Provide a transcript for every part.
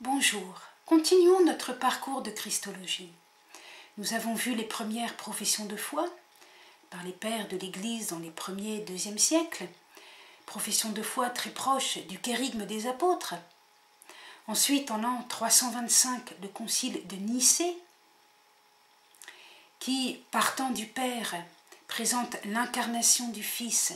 Bonjour, continuons notre parcours de Christologie. Nous avons vu les premières professions de foi par les pères de l'Église dans les 1er et 2e siècles, profession de foi très proche du kérygme des apôtres. Ensuite, en l'an 325, le concile de Nicée, qui, partant du Père, présente l'incarnation du Fils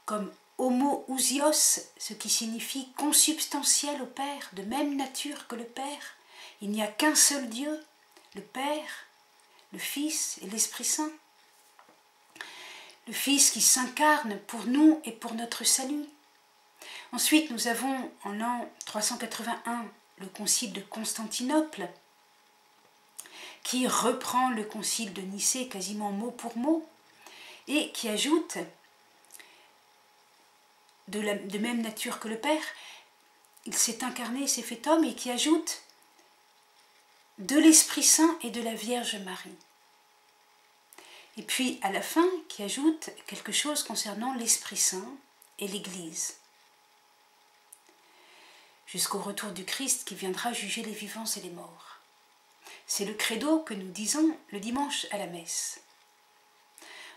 comme homoousios, ce qui signifie consubstantiel au Père, de même nature que le Père. Il n'y a qu'un seul Dieu, le Père, le Fils et l'Esprit Saint. Le Fils qui s'incarne pour nous et pour notre salut. Ensuite, nous avons en l'an 381 le concile de Constantinople, qui reprend le concile de Nicée quasiment mot pour mot, et qui ajoute, de même nature que le Père, il s'est incarné, s'est fait homme, et qui ajoute de l'Esprit Saint et de la Vierge Marie. Et puis à la fin, qui ajoute quelque chose concernant l'Esprit Saint et l'Église, jusqu'au retour du Christ qui viendra juger les vivants et les morts. C'est le credo que nous disons le dimanche à la messe.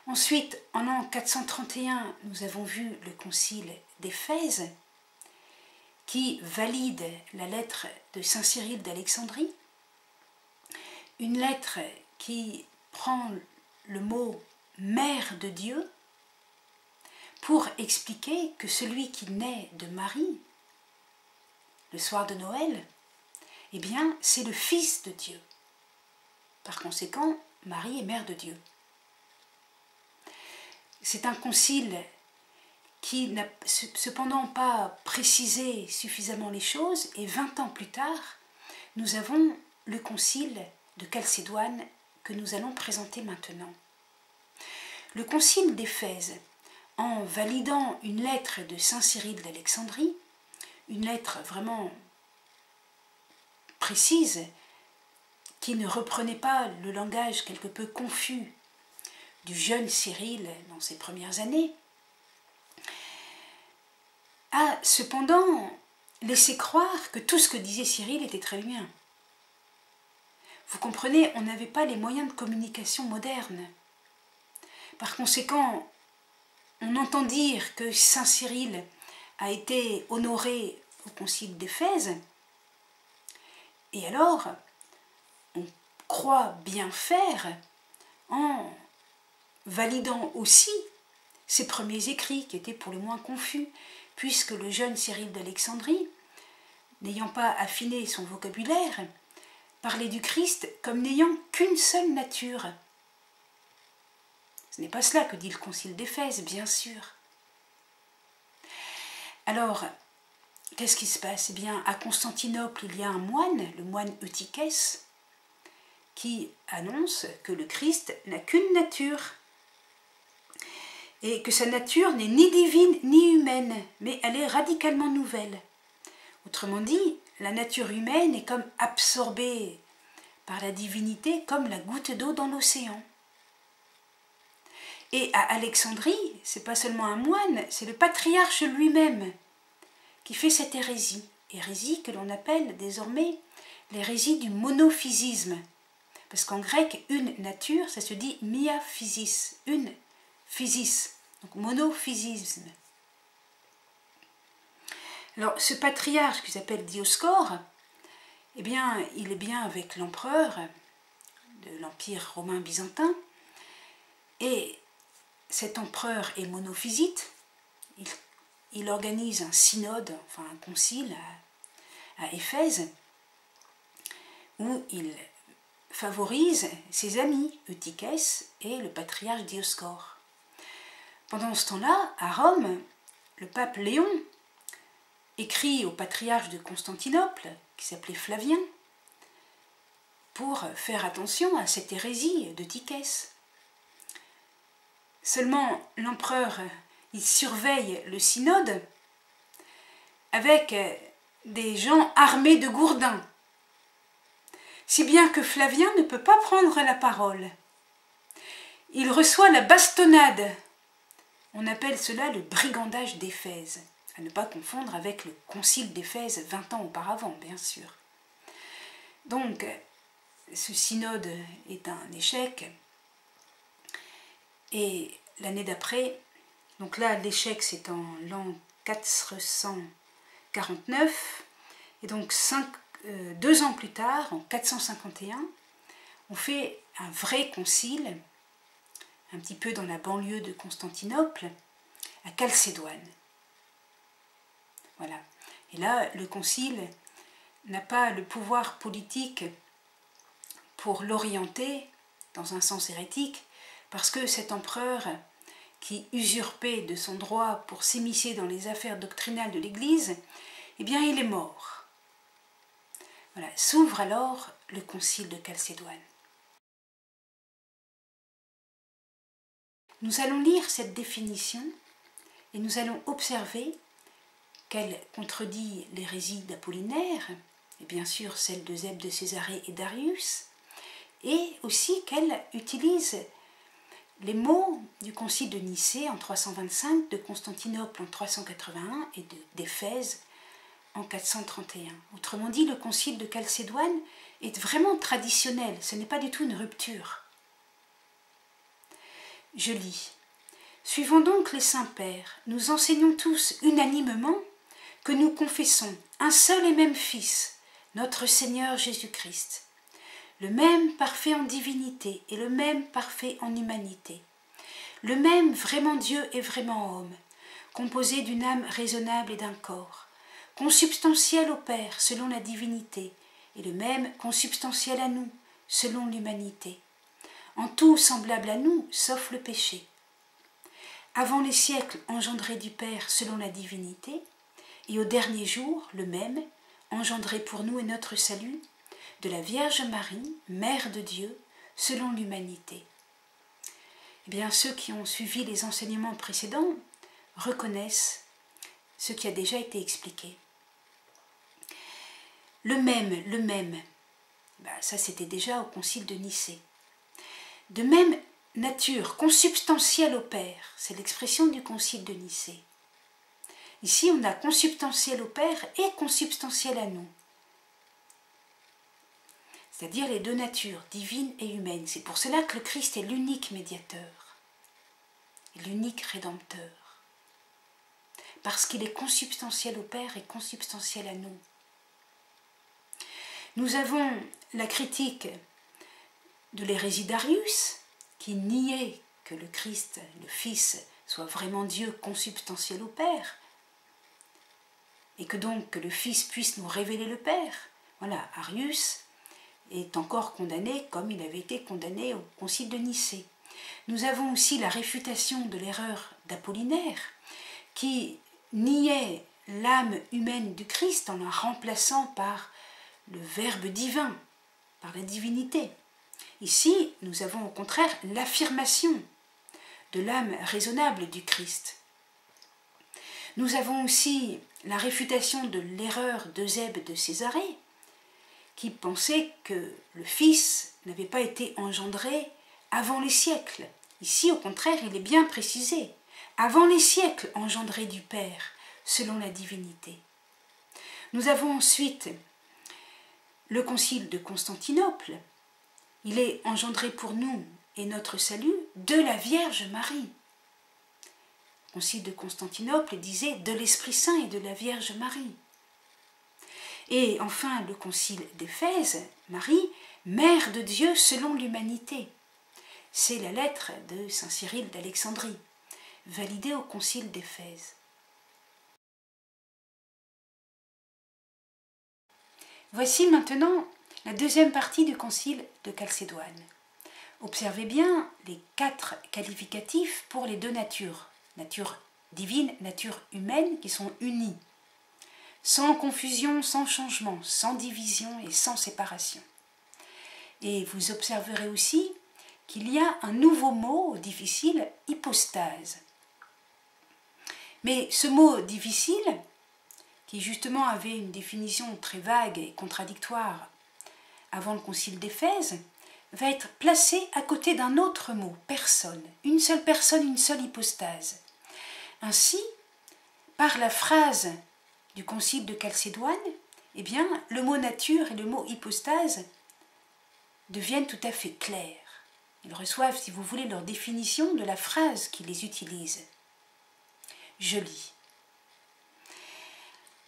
Ensuite, en l'an 431, nous avons vu le concile d'Éphèse qui valide la lettre de saint Cyril d'Alexandrie, une lettre qui prend le mot « Mère de Dieu » pour expliquer que celui qui naît de Marie, le soir de Noël, eh bien, c'est le Fils de Dieu. Par conséquent, Marie est Mère de Dieu. C'est un concile qui n'a cependant pas précisé suffisamment les choses, et 20 ans plus tard, nous avons le concile de Chalcédoine que nous allons présenter maintenant. Le concile d'Éphèse, en validant une lettre de saint Cyril d'Alexandrie, une lettre vraiment précise, qui ne reprenait pas le langage quelque peu confus du jeune Cyril dans ses premières années, a cependant laissé croire que tout ce que disait Cyril était très bien. Vous comprenez, on n'avait pas les moyens de communication modernes. Par conséquent, on entend dire que saint Cyril a été honoré au concile d'Éphèse, et alors on croit bien faire en validant aussi ses premiers écrits qui étaient pour le moins confus, puisque le jeune Cyril d'Alexandrie, n'ayant pas affiné son vocabulaire, parlait du Christ comme n'ayant qu'une seule nature. Ce n'est pas cela que dit le concile d'Éphèse, bien sûr. Alors, qu'est-ce qui se passe? Eh bien, à Constantinople, il y a un moine, le moine Eutychès, qui annonce que le Christ n'a qu'une nature, et que sa nature n'est ni divine ni humaine, mais elle est radicalement nouvelle. Autrement dit, la nature humaine est comme absorbée par la divinité, comme la goutte d'eau dans l'océan. Et à Alexandrie, c'est pas seulement un moine, c'est le patriarche lui-même qui fait cette hérésie que l'on appelle désormais l'hérésie du monophysisme. Parce qu'en grec, une nature, ça se dit mia physis, une physis, donc monophysisme. Alors, ce patriarche qui s'appelle Dioscore, eh bien, il est bien avec l'empereur de l'Empire romain byzantin, et cet empereur est monophysite. Il organise un synode, enfin un concile à Éphèse, où il favorise ses amis Eutychès et le patriarche Dioscore. Pendant ce temps-là, à Rome, le pape Léon écrit au patriarche de Constantinople, qui s'appelait Flavien, pour faire attention à cette hérésie d'Eutychès. Seulement, l'empereur, il surveille le synode avec des gens armés de gourdins, si bien que Flavien ne peut pas prendre la parole. Il reçoit la bastonnade. On appelle cela le brigandage d'Éphèse. à ne pas confondre avec le concile d'Éphèse 20 ans auparavant, bien sûr. Donc, ce synode est un échec, et l'année d'après, donc là l'échec c'est en l'an 449, et donc 2 ans plus tard, en 451, on fait un vrai concile, un petit peu dans la banlieue de Constantinople, à Chalcédoine. Voilà. Et là, le concile n'a pas le pouvoir politique pour l'orienter dans un sens hérétique, parce que cet empereur qui usurpait de son droit pour s'immiscer dans les affaires doctrinales de l'Église, eh bien il est mort. Voilà. S'ouvre alors le concile de Chalcédoine. Nous allons lire cette définition et nous allons observer qu'elle contredit l'hérésie d'Apollinaire, et bien sûr celle de Zeb de Césarée et d'Arius, et aussi qu'elle utilise les mots du concile de Nicée en 325, de Constantinople en 381 et d'Éphèse en 431. Autrement dit, le concile de Chalcédoine est vraiment traditionnel, ce n'est pas du tout une rupture. Je lis. Suivons donc les saints pères, nous enseignons tous unanimement que nous confessons un seul et même Fils, notre Seigneur Jésus-Christ, le même parfait en divinité et le même parfait en humanité, le même vraiment Dieu et vraiment homme, composé d'une âme raisonnable et d'un corps, consubstantiel au Père selon la divinité, et le même consubstantiel à nous selon l'humanité, en tout semblable à nous, sauf le péché. Avant les siècles engendré du Père selon la divinité, et au dernier jour, le même, engendré pour nous et notre salut, de la Vierge Marie, Mère de Dieu, selon l'humanité. Eh bien, ceux qui ont suivi les enseignements précédents reconnaissent ce qui a déjà été expliqué. Le même, ça c'était déjà au concile de Nicée. De même nature, consubstantielle au Père, c'est l'expression du concile de Nicée. Ici, on a consubstantiel au Père et consubstantiel à nous. C'est-à-dire les deux natures, divine et humaine. C'est pour cela que le Christ est l'unique médiateur, l'unique rédempteur. Parce qu'il est consubstantiel au Père et consubstantiel à nous. Nous avons la critique de l'hérésie d'Arius, qui niait que le Christ, le Fils, soit vraiment Dieu consubstantiel au Père, et que donc que le Fils puisse nous révéler le Père. Voilà, Arius est encore condamné comme il avait été condamné au concile de Nicée. Nous avons aussi la réfutation de l'erreur d'Apollinaire, qui niait l'âme humaine du Christ en la remplaçant par le Verbe divin, par la divinité. Ici, nous avons au contraire l'affirmation de l'âme raisonnable du Christ. Nous avons aussi la réfutation de l'erreur d'Eusèbe de Césarée, qui pensait que le Fils n'avait pas été engendré avant les siècles. Ici, au contraire, il est bien précisé, avant les siècles engendré du Père, selon la divinité. Nous avons ensuite le concile de Constantinople. Il est engendré pour nous et notre salut de la Vierge Marie. Le concile de Constantinople disait de l'Esprit Saint et de la Vierge Marie. Et enfin le concile d'Éphèse, Marie, Mère de Dieu selon l'humanité. C'est la lettre de saint Cyril d'Alexandrie, validée au concile d'Éphèse. Voici maintenant la deuxième partie du concile de Chalcédoine. Observez bien les 4 qualificatifs pour les deux natures, nature divine, nature humaine, qui sont unies, sans confusion, sans changement, sans division et sans séparation. Et vous observerez aussi qu'il y a un nouveau mot difficile, hypostase. Mais ce mot difficile, qui justement avait une définition très vague et contradictoire avant le concile d'Éphèse, va être placé à côté d'un autre mot, personne, une seule hypostase. Ainsi, par la phrase du concile de Chalcédoine, eh bien, le mot nature et le mot hypostase deviennent tout à fait clairs. Ils reçoivent, si vous voulez, leur définition de la phrase qui les utilise. Je lis.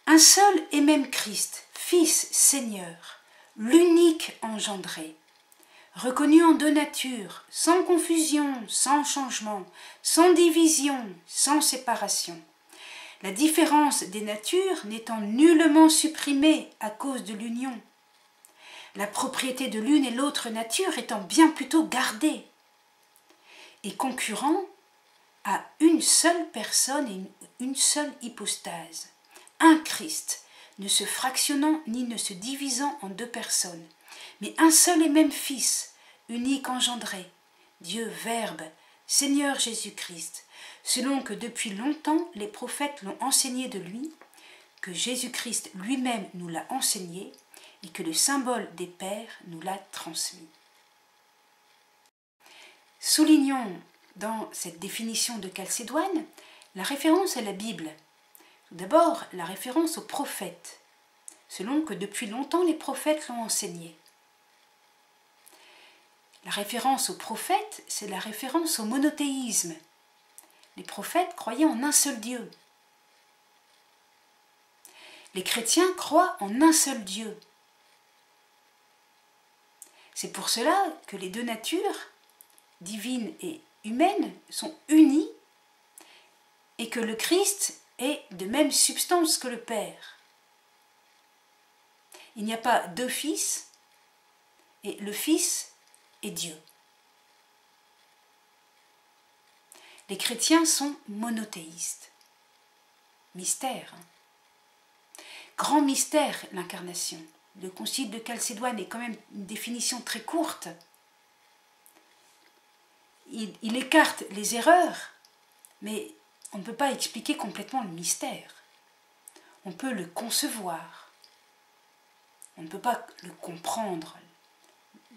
Un seul et même Christ, Fils Seigneur, l'unique engendré, reconnu en deux natures, sans confusion, sans changement, sans division, sans séparation. La différence des natures n'étant nullement supprimée à cause de l'union. La propriété de l'une et l'autre nature étant bien plutôt gardée. Et concurrent à une seule personne et une seule hypostase. Un Christ, ne se fractionnant ni ne se divisant en deux personnes, mais un seul et même Fils, unique engendré, Dieu Verbe, Seigneur Jésus-Christ, selon que depuis longtemps les prophètes l'ont enseigné de lui, que Jésus-Christ lui-même nous l'a enseigné et que le symbole des pères nous l'a transmis. Soulignons dans cette définition de Chalcédoine la référence à la Bible. Tout d'abord, la référence aux prophètes, selon que depuis longtemps les prophètes l'ont enseigné. La référence aux prophètes, c'est la référence au monothéisme. Les prophètes croyaient en un seul Dieu. Les chrétiens croient en un seul Dieu. C'est pour cela que les deux natures, divine et humaine, sont unies et que le Christ est de même substance que le Père. Il n'y a pas deux fils et le Fils est Dieu. Les chrétiens sont monothéistes. Mystère. Grand mystère, l'incarnation. Le concile de Chalcédoine est quand même une définition très courte. Il écarte les erreurs, mais on ne peut pas expliquer complètement le mystère. On peut le concevoir. On ne peut pas le comprendre,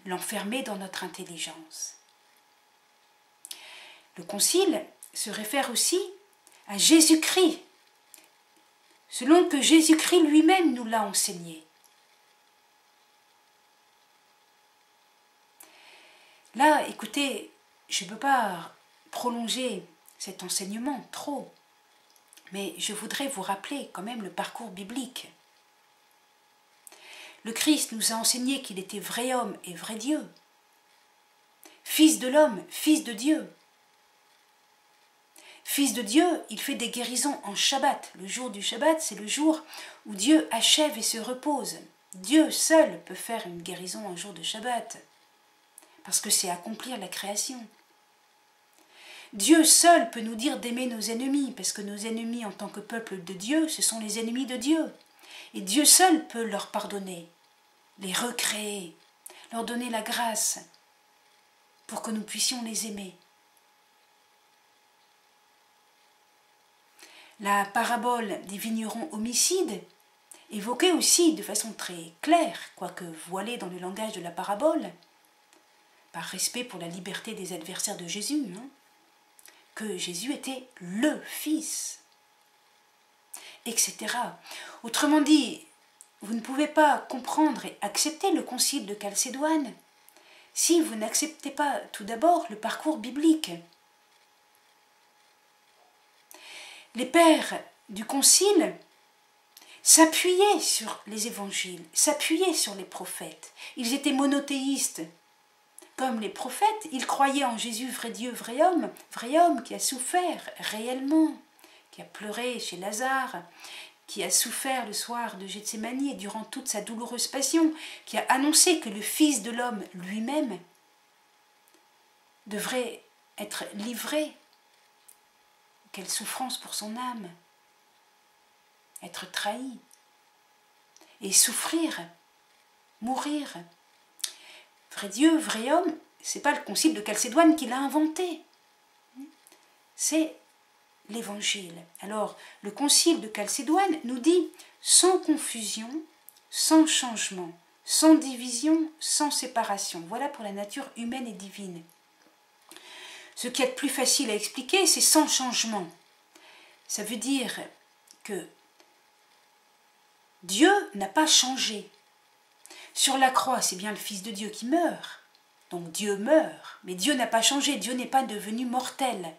l'enfermer dans notre intelligence. Le concile se réfère aussi à Jésus-Christ, selon que Jésus-Christ lui-même nous l'a enseigné. Là, écoutez, je ne peux pas prolonger cet enseignement trop, mais je voudrais vous rappeler quand même le parcours biblique. Le Christ nous a enseigné qu'il était vrai homme et vrai Dieu, Fils de l'homme, Fils de Dieu. Fils de Dieu, il fait des guérisons en Shabbat. Le jour du Shabbat, c'est le jour où Dieu achève et se repose. Dieu seul peut faire une guérison un jour de Shabbat, parce que c'est accomplir la création. Dieu seul peut nous dire d'aimer nos ennemis, parce que nos ennemis en tant que peuple de Dieu, ce sont les ennemis de Dieu. Et Dieu seul peut leur pardonner, les recréer, leur donner la grâce, pour que nous puissions les aimer. La parabole des vignerons homicides, évoquée aussi de façon très claire, quoique voilée dans le langage de la parabole, par respect pour la liberté des adversaires de Jésus, que Jésus était le Fils, etc. Autrement dit, vous ne pouvez pas comprendre et accepter le concile de Chalcédoine si vous n'acceptez pas tout d'abord le parcours biblique. Les pères du concile s'appuyaient sur les évangiles, s'appuyaient sur les prophètes. Ils étaient monothéistes. Comme les prophètes, ils croyaient en Jésus, vrai Dieu, vrai homme qui a souffert réellement, qui a pleuré chez Lazare, qui a souffert le soir de Gethsémani et durant toute sa douloureuse passion, qui a annoncé que le Fils de l'homme lui-même devrait être livré. Quelle souffrance pour son âme, être trahi et souffrir, mourir. Vrai Dieu, vrai homme, ce n'est pas le concile de Chalcédoine qui l'a inventé, c'est l'Évangile. Alors, le concile de Chalcédoine nous dit sans confusion, sans changement, sans division, sans séparation. Voilà pour la nature humaine et divine. Ce qui est le plus facile à expliquer, c'est sans changement. Ça veut dire que Dieu n'a pas changé. Sur la croix, c'est bien le Fils de Dieu qui meurt. Donc Dieu meurt, mais Dieu n'a pas changé, Dieu n'est pas devenu mortel.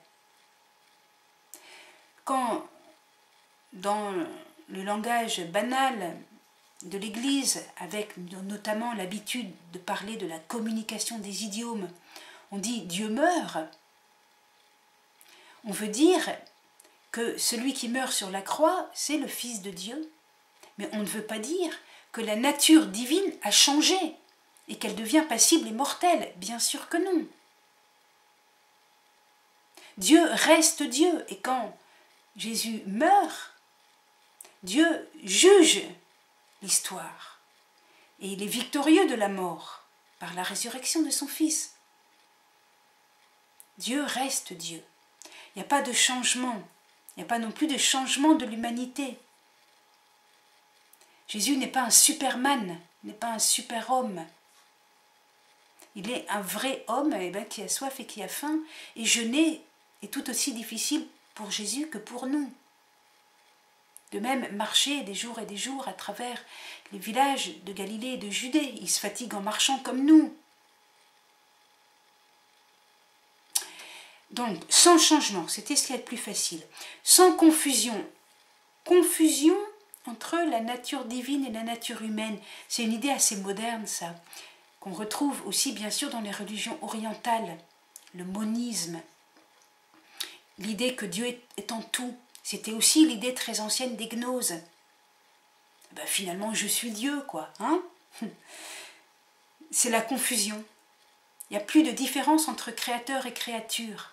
Quand, dans le langage banal de l'Église, avec notamment l'habitude de parler de la communication des idiomes, on dit Dieu meurt, on veut dire que celui qui meurt sur la croix, c'est le Fils de Dieu. Mais on ne veut pas dire que la nature divine a changé et qu'elle devient passible et mortelle. Bien sûr que non. Dieu reste Dieu, et quand Jésus meurt, Dieu juge l'histoire. Et il est victorieux de la mort par la résurrection de son Fils. Dieu reste Dieu. Il n'y a pas de changement. Il n'y a pas non plus de changement de l'humanité. Jésus n'est pas un superman, n'est pas un super-homme. Il est un vrai homme qui a soif et qui a faim. Et jeûner est tout aussi difficile pour Jésus que pour nous. De même, marcher des jours et des jours à travers les villages de Galilée et de Judée. Il se fatigue en marchant comme nous. Donc, sans changement, c'était ce qu'il y a de plus facile. Sans confusion. Confusion entre la nature divine et la nature humaine. C'est une idée assez moderne, ça, qu'on retrouve aussi, bien sûr, dans les religions orientales. Le monisme. L'idée que Dieu est en tout. C'était aussi l'idée très ancienne des gnoses. Ben, finalement, je suis Dieu, quoi. Hein? C'est la confusion. Il n'y a plus de différence entre créateur et créature.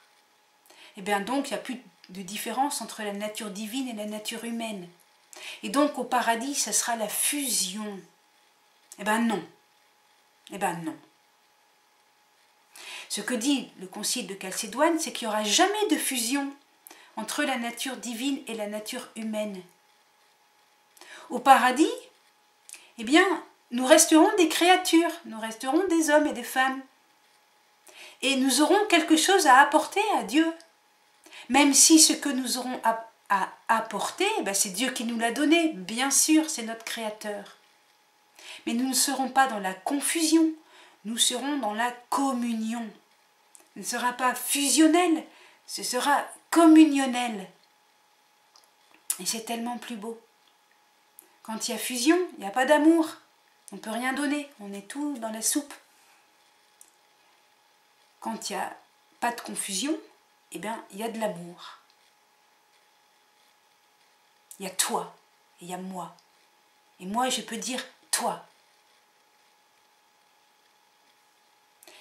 Et bien donc, il n'y a plus de différence entre la nature divine et la nature humaine. Et donc, au paradis, ça sera la fusion. Eh bien non. Eh bien non. Ce que dit le Concile de Chalcédoine, c'est qu'il n'y aura jamais de fusion entre la nature divine et la nature humaine. Au paradis, eh bien, nous resterons des créatures, nous resterons des hommes et des femmes. Et nous aurons quelque chose à apporter à Dieu. Même si ce que nous aurons à apporter, c'est Dieu qui nous l'a donné, bien sûr, c'est notre Créateur. Mais nous ne serons pas dans la confusion, nous serons dans la communion. Ce ne sera pas fusionnel, ce sera communionnel. Et c'est tellement plus beau. Quand il y a fusion, il n'y a pas d'amour. On ne peut rien donner, on est tout dans la soupe. Quand il n'y a pas de confusion, eh bien, il y a de l'amour. Il y a toi et il y a moi. Et moi, je peux dire toi.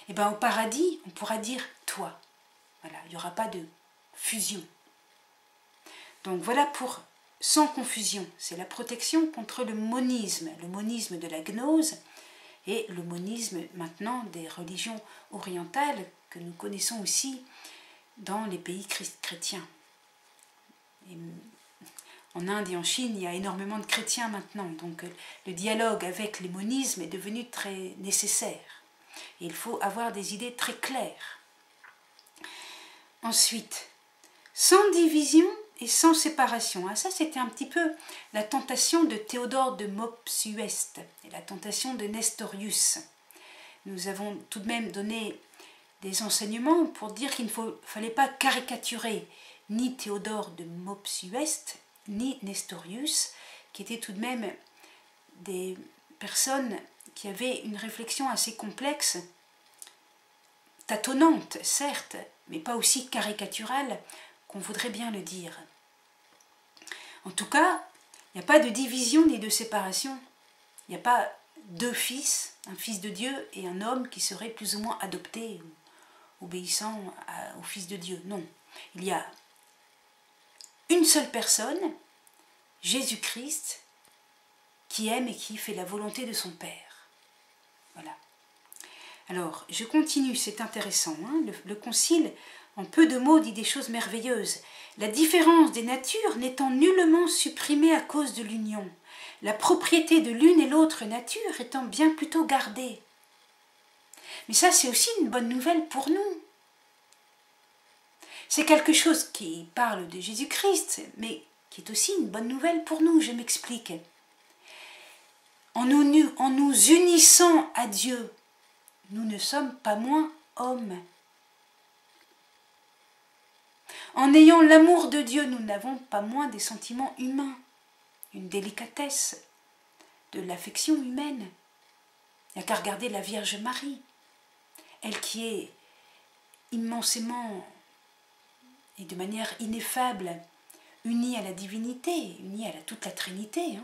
Et bien, au paradis, on pourra dire toi. Voilà, il n'y aura pas de fusion. Donc voilà pour sans confusion. C'est la protection contre le monisme de la gnose et le monisme maintenant des religions orientales que nous connaissons aussi dans les pays chrétiens. Et en Inde et en Chine, il y a énormément de chrétiens maintenant, donc le dialogue avec les monismes est devenu très nécessaire. Et il faut avoir des idées très claires. Ensuite, sans division et sans séparation. Ça, c'était un petit peu la tentation de Théodore de Mopsueste et la tentation de Nestorius. Nous avons tout de même donné des enseignements pour dire qu'il ne fallait pas caricaturer ni Théodore de Mopsueste ni Nestorius, qui étaient tout de même des personnes qui avaient une réflexion assez complexe, tâtonnante, certes, mais pas aussi caricaturale qu'on voudrait bien le dire. En tout cas, il n'y a pas de division ni de séparation. Il n'y a pas deux fils, un fils de Dieu et un homme qui serait plus ou moins adopté, obéissant au Fils de Dieu. Non, il y a une seule personne, Jésus-Christ, qui aime et qui fait la volonté de son Père. Voilà. Alors, je continue, c'est intéressant. Le Concile, en peu de mots, dit des choses merveilleuses. La différence des natures n'étant nullement supprimée à cause de l'union, la propriété de l'une et l'autre nature étant bien plutôt gardée. Mais ça, c'est aussi une bonne nouvelle pour nous. C'est quelque chose qui parle de Jésus-Christ, mais qui est aussi une bonne nouvelle pour nous, je m'explique. En nous unissant à Dieu, nous ne sommes pas moins hommes. En ayant l'amour de Dieu, nous n'avons pas moins des sentiments humains, une délicatesse, de l'affection humaine. Il n'y a qu'à regarder la Vierge Marie, elle qui est immensément et de manière ineffable unie à la divinité, unie à toute la Trinité.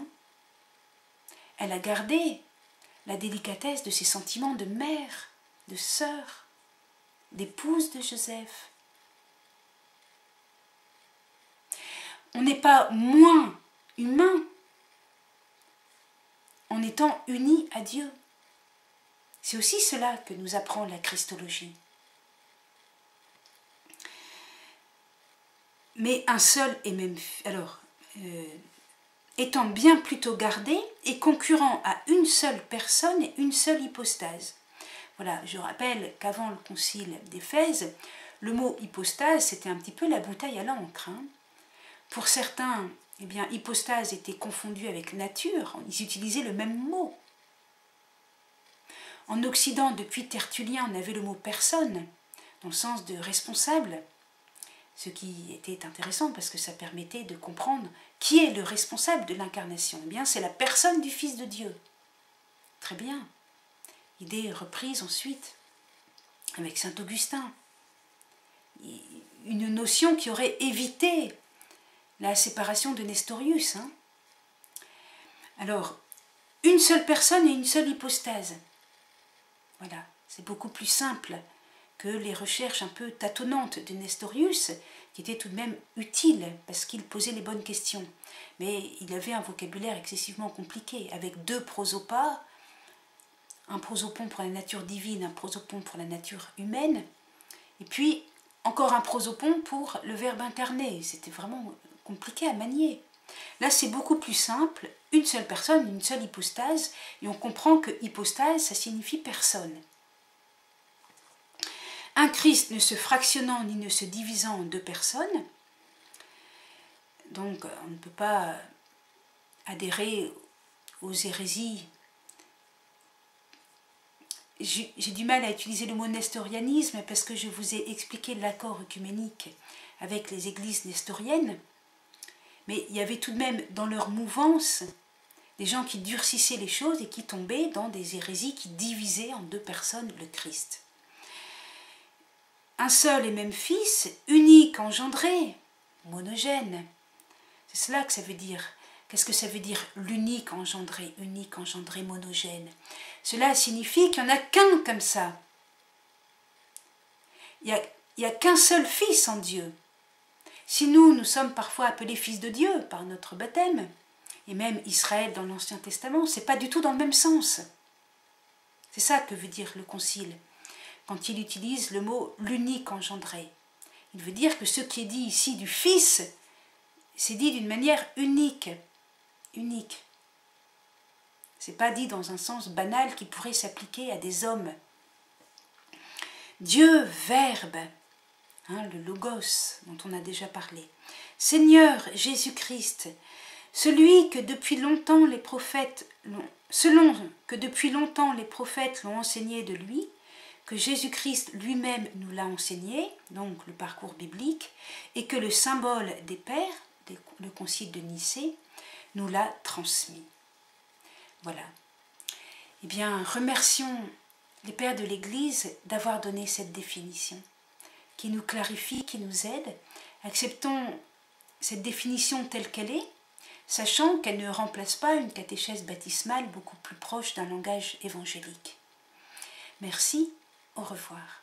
Elle a gardé la délicatesse de ses sentiments de mère, de sœur, d'épouse de Joseph. On n'est pas moins humain en étant unis à Dieu. C'est aussi cela que nous apprend la Christologie. Mais un seul et même... étant bien plutôt gardé et concurrent à une seule personne et une seule hypostase. Voilà, je rappelle qu'avant le concile d'Éphèse, le mot hypostase, c'était un petit peu la bouteille à l'encre. Pour certains, eh bien, hypostase était confondu avec nature, ils utilisaient le même mot. En Occident, depuis Tertullien, on avait le mot personne, dans le sens de responsable, ce qui était intéressant parce que ça permettait de comprendre qui est le responsable de l'incarnation. Eh bien, c'est la personne du Fils de Dieu. Très bien. Idée reprise ensuite avec saint Augustin. Une notion qui aurait évité la séparation de Nestorius. Alors, une seule personne et une seule hypostase. Voilà, c'est beaucoup plus simple que les recherches un peu tâtonnantes de Nestorius, qui étaient tout de même utiles parce qu'il posait les bonnes questions. Mais il avait un vocabulaire excessivement compliqué, avec 2 prosopas, un prosopon pour la nature divine, un prosopon pour la nature humaine, et puis encore un prosopon pour le verbe incarné. C'était vraiment compliqué à manier. Là, c'est beaucoup plus simple, une seule personne, une seule hypostase, et on comprend que hypostase, ça signifie personne. Un Christ ne se fractionnant ni ne se divisant en 2 personnes, donc on ne peut pas adhérer aux hérésies. J'ai du mal à utiliser le mot nestorianisme parce que je vous ai expliqué l'accord œcuménique avec les églises nestoriennes, mais il y avait tout de même dans leur mouvance des gens qui durcissaient les choses et qui tombaient dans des hérésies qui divisaient en 2 personnes le Christ. Un seul et même Fils, unique, engendré, monogène. C'est cela que ça veut dire. Qu'est-ce que ça veut dire l'unique, engendré, monogène? Cela signifie qu'il n'y en a qu'un comme ça. Il n'y a qu'un seul Fils en Dieu. Si nous sommes parfois appelés fils de Dieu par notre baptême, et même Israël dans l'Ancien Testament, ce n'est pas du tout dans le même sens. C'est ça que veut dire le Concile, quand il utilise le mot « l'unique engendré ». Il veut dire que ce qui est dit ici du Fils, c'est dit d'une manière unique. Unique. Ce n'est pas dit dans un sens banal qui pourrait s'appliquer à des hommes. Dieu, Verbe, le Logos dont on a déjà parlé. Seigneur Jésus-Christ, selon que depuis longtemps les prophètes l'ont enseigné de lui, que Jésus-Christ lui-même nous l'a enseigné, donc le parcours biblique, et que le symbole des pères, le concile de Nicée, nous l'a transmis. Voilà. Eh bien, remercions les pères de l'Église d'avoir donné cette définition, qui nous clarifie, qui nous aide. Acceptons cette définition telle qu'elle est, sachant qu'elle ne remplace pas une catéchèse baptismale beaucoup plus proche d'un langage évangélique. Merci, au revoir.